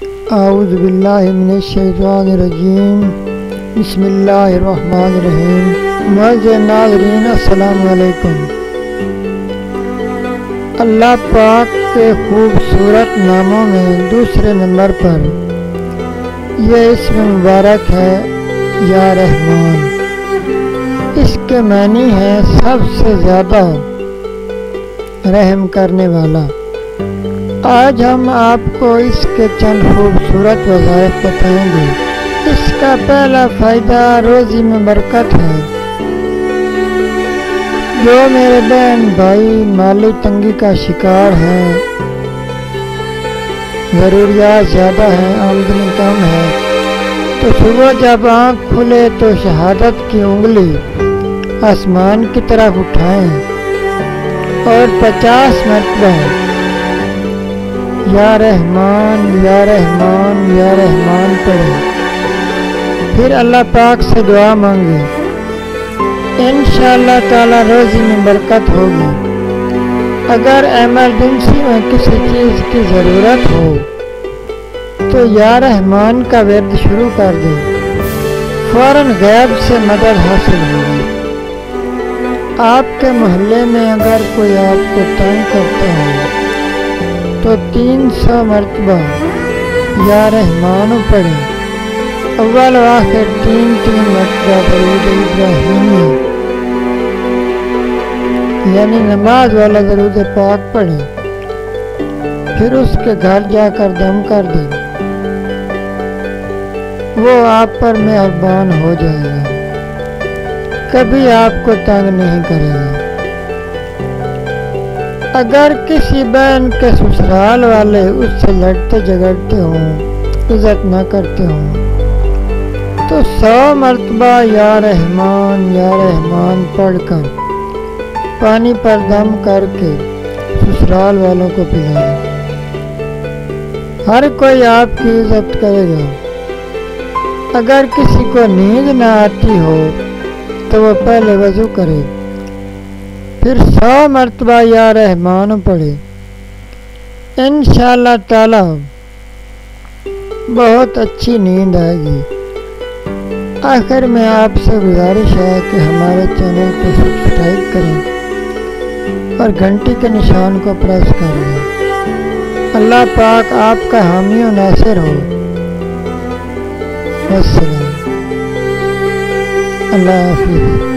اعوذ باللہ من الشیطان الرجیم، بسم اللہ الرحمن الرحیم۔ معزز ناظرین السلام علیکم۔ اللہ پاک کے خوبصورت ناموں میں دوسرے نمبر پر یہ اسم مبارک ہے یا رحمان۔ اس کے معنی ہے سب سے زیادہ رحم کرنے والا۔ آج ہم آپ کو اس کے چند خوبصورت وظائف بتائیں گے۔ اس کا پہلا فائدہ روزی میں برکت ہے۔ جو میرے بہن بھائی مالی تنگی کا شکار ہیں، ضروریات زیادہ ہیں، آمدنی کم ہے، تو صبح جب آنکھ کھلے تو شہادت کی انگلی آسمان کی طرف اٹھائیں اور 50 مرتبہ یا رحمان یا رحمان یا رحمان پڑھیں، پھر اللہ پاک سے دعا مانگیں۔ انشاءاللہ تعالی روزی میں برکت ہوگی۔ اگر ایمرجنسی میں کسی چیز کی ضرورت ہو تو یا رحمان کا ورد شروع کر دیں، فوراً غیب سے مدد حاصل ہوگی۔ آپ کے محلے میں اگر کوئی آپ کو تنگ کرتا ہو تو 300 مرتبہ یا رحمان پڑھیں، اول و آخر 3 مرتبہ درود ابراہیمی یعنی نماز والا درود پاک پڑھیں، پھر اس کے گھر جا کر دم کر دیں، وہ آپ پر مہربان ہو جائے گا، کبھی آپ کو تنگ نہیں کرے گا۔ اگر کسی بہن کے سسرال والے اس سے لڑتے جھگڑتے ہوں، عزت نہ کرتے ہوں، تو 100 مرتبہ یا رحمان پڑھ کر پانی پر دم کر کے سسرال والوں کو پلائیں۔ ہر کوئی آپ کی عزت کرے گا۔ اگر کسی کو نیند نہ آتی ہو تو وہ پہلے وضو کرے، پھر 100 مرتبہ یا رحمان پڑھے، انشاءاللہ تعالی بہت اچھی نیند آئے گی۔ آخر میں آپ سے گزارش ہے کہ ہمارے چینل کو سبسکرائب کریں اور گھنٹی کے نشان کو پریس کر دیں۔ اللہ پاک آپ کا حامی و ناصر ہو۔ السلام، اللہ حافظ۔